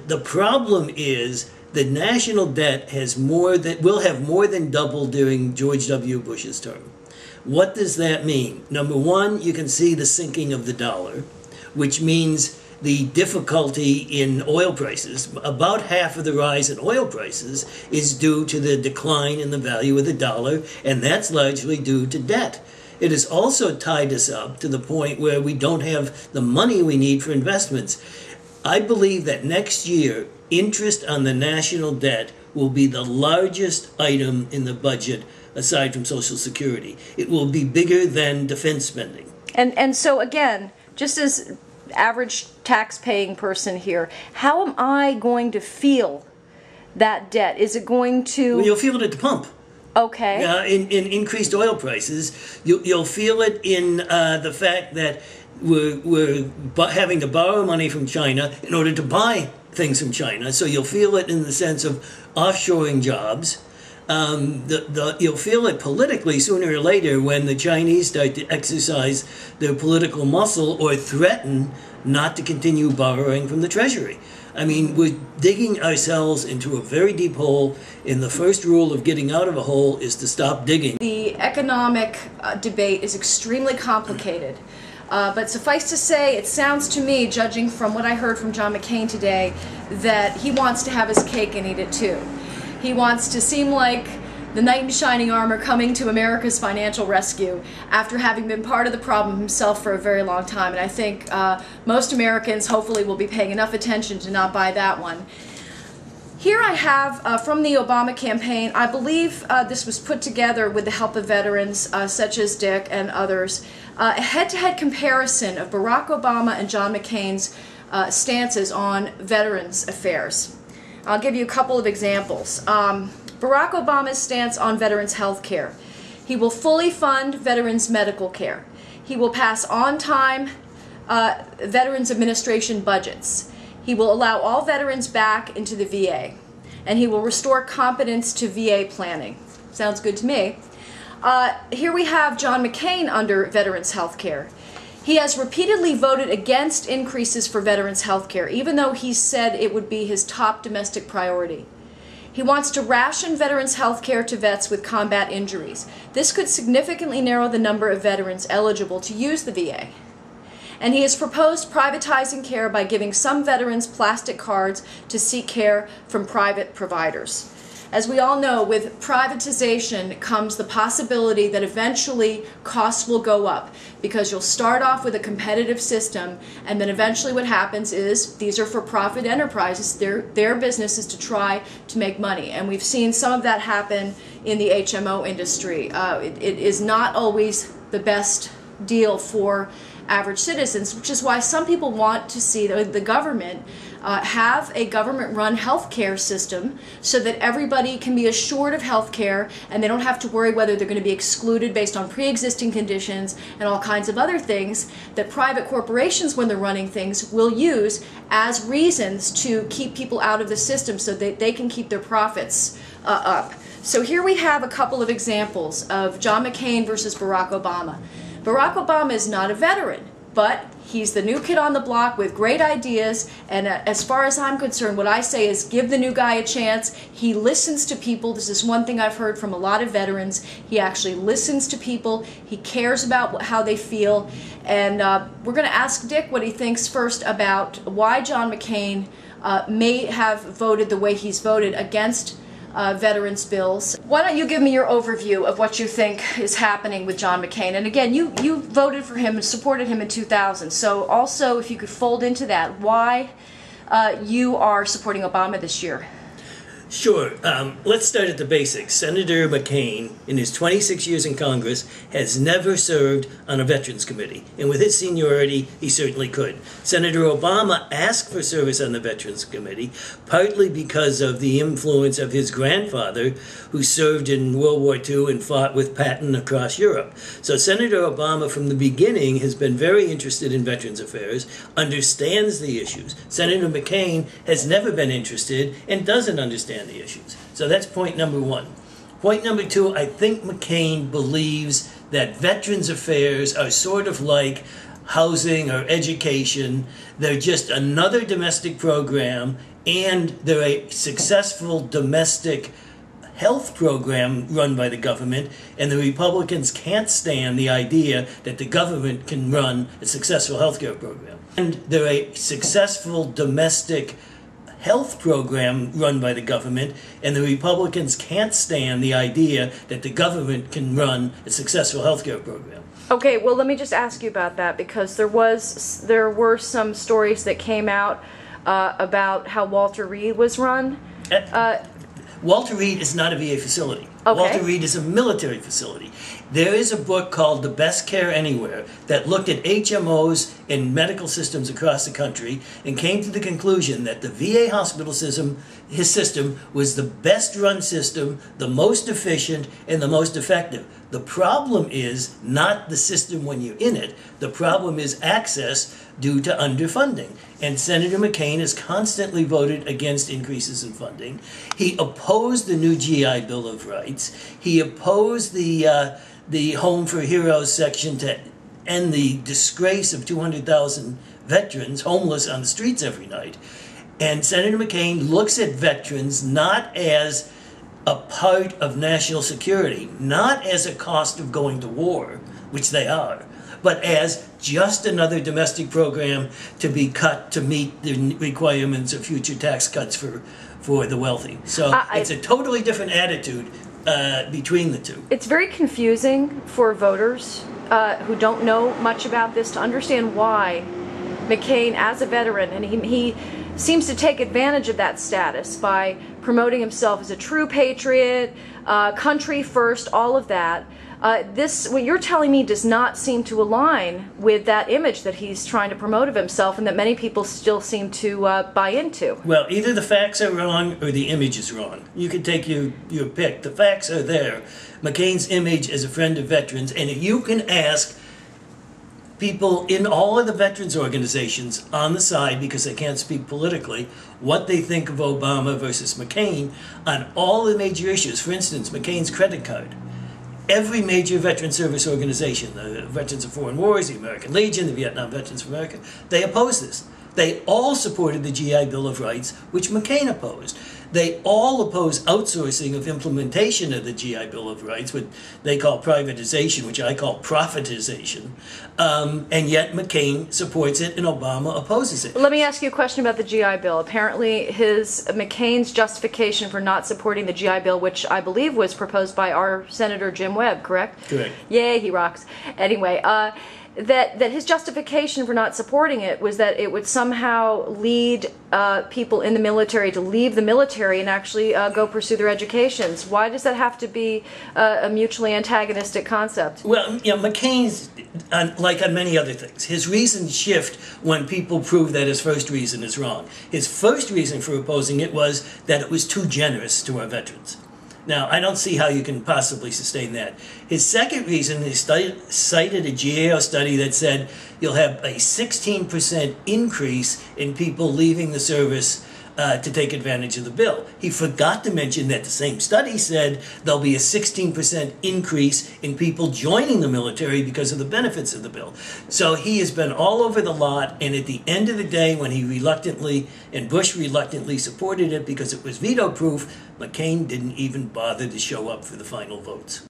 The problem is the national debt will have more than doubled during George W. Bush's term. What does that mean? Number one, you can see the sinking of the dollar, which means the difficulty in oil prices. About half of the rise in oil prices is due to the decline in the value of the dollar, and that's largely due to debt. It has also tied us up to the point where we don't have the money we need for investments. I believe that next year, interest on the national debt will be the largest item in the budget aside from Social Security. It will be bigger than defense spending. And so again, just as average tax-paying person here, how am I going to feel that debt? Is it going to... Well, you'll feel it at the pump. Okay. In increased oil prices. You'll feel it in the fact that we're having to borrow money from China in order to buy things from China. So you'll feel it in the sense of offshoring jobs. You'll feel it politically sooner or later when the Chinese start to exercise their political muscle or threaten not to continue borrowing from the Treasury. I mean, we're digging ourselves into a very deep hole, and the first rule of getting out of a hole is to stop digging. The economic debate is extremely complicated. But suffice to say, it sounds to me, judging from what I heard from John McCain today, that he wants to have his cake and eat it too. He wants to seem like the knight in shining armor coming to America's financial rescue after having been part of the problem himself for a very long time. And I think most Americans hopefully will be paying enough attention to not buy that one. Here I have from the Obama campaign, I believe this was put together with the help of veterans such as Dick and others, a head-to-head comparison of Barack Obama and John McCain's stances on veterans affairs. I'll give you a couple of examples. Barack Obama's stance on veterans' health care. He will fully fund veterans' medical care. He will pass on-time Veterans Administration budgets. He will allow all veterans back into the VA. And he will restore competence to VA planning. Sounds good to me. Here we have John McCain under veterans' health care. He has repeatedly voted against increases for veterans' health care, even though he said it would be his top domestic priority. He wants to ration veterans' health care to vets with combat injuries. This could significantly narrow the number of veterans eligible to use the VA. And he has proposed privatizing care by giving some veterans plastic cards to seek care from private providers. As we all know, with privatization comes the possibility that eventually costs will go up because you'll start off with a competitive system, and then eventually what happens is these are for-profit enterprises. Their business is to try to make money, and we've seen some of that happen in the HMO industry. It is not always the best deal for average citizens, which is why some people want to see the government have a government-run health care system so that everybody can be assured of health care and they don't have to worry whether they're going to be excluded based on pre-existing conditions and all kinds of other things that private corporations, when they're running things, will use as reasons to keep people out of the system so that they can keep their profits up. So here we have a couple of examples of John McCain versus Barack Obama. Barack Obama is not a veteran, but he's the new kid on the block with great ideas, and as far as I'm concerned, what I say is give the new guy a chance. He listens to people. This is one thing I've heard from a lot of veterans. He actually listens to people. He cares about how they feel, and we're going to ask Dick what he thinks first about why John McCain may have voted the way he's voted against veterans bills. Why don't you give me your overview of what you think is happening with John McCain? And again, you voted for him and supported him in 2000. So also, if you could fold into that, why you are supporting Obama this year? Sure. Let's start at the basics. Senator McCain, in his 26 years in Congress, has never served on a Veterans Committee. And with his seniority, he certainly could. Senator Obama asked for service on the Veterans Committee, partly because of the influence of his grandfather, who served in World War II and fought with Patton across Europe. So Senator Obama, from the beginning, has been very interested in veterans affairs, understands the issues. Senator McCain has never been interested and doesn't understand the issues. So that's point number one. Point number two, I think McCain believes that veterans affairs are sort of like housing or education. They're just another domestic program, and they're a successful domestic health program run by the government, and the Republicans can't stand the idea that the government can run a successful healthcare program. And they're a successful domestic health program run by the government, and the Republicans can't stand the idea that the government can run a successful healthcare program. Okay, well, let me just ask you about that, because there were some stories that came out about how Walter Reed was run. Walter Reed is not a VA facility. Okay. Walter Reed is a military facility. There is a book called The Best Care Anywhere that looked at HMOs in medical systems across the country and came to the conclusion that the VA hospital system, his system, was the best run system, the most efficient, and the most effective. The problem is not the system when you're in it. The problem is access due to underfunding. And Senator McCain has constantly voted against increases in funding. He opposed the new GI Bill of Rights. He opposed the Home for Heroes section to end the disgrace of 200,000 veterans homeless on the streets every night. And Senator McCain looks at veterans not as a part of national security, not as a cost of going to war, which they are, but as just another domestic program to be cut to meet the requirements of future tax cuts for the wealthy. So it's a totally different attitude between the two. It's very confusing for voters who don't know much about this to understand why McCain, as a veteran, and he seems to take advantage of that status by promoting himself as a true patriot, country first, all of that. What you're telling me does not seem to align with that image that he's trying to promote of himself and that many people still seem to buy into. Well, either the facts are wrong or the image is wrong. You can take your pick. The facts are there. McCain's image as a friend of veterans, and you can ask people in all of the veterans organizations on the side, because they can't speak politically, what they think of Obama versus McCain on all the major issues. For instance, McCain's credit card. Every major veteran service organization, the Veterans of Foreign Wars, the American Legion, the Vietnam Veterans of America, they opposed this. They all supported the GI Bill of Rights, which McCain opposed. They all oppose outsourcing of implementation of the GI Bill of Rights, what they call privatization, which I call profitization. And yet McCain supports it and Obama opposes it. Let me ask you a question about the GI Bill. Apparently McCain's justification for not supporting the GI Bill, which I believe was proposed by our Senator Jim Webb, correct? Correct. Yay, he rocks. Anyway, that his justification for not supporting it was that it would somehow lead people in the military to leave the military and actually go pursue their educations. Why does that have to be a mutually antagonistic concept? Well, you know, McCain's, like on many other things, his reasons shift when people prove that his first reason is wrong. His first reason for opposing it was that it was too generous to our veterans. Now, I don't see how you can possibly sustain that. His second reason, he cited a GAO study that said you'll have a 16% increase in people leaving the service to take advantage of the bill. He forgot to mention that the same study said there'll be a 16% increase in people joining the military because of the benefits of the bill. So he has been all over the lot, and at the end of the day, when he reluctantly, and Bush reluctantly supported it because it was veto-proof, McCain didn't even bother to show up for the final votes.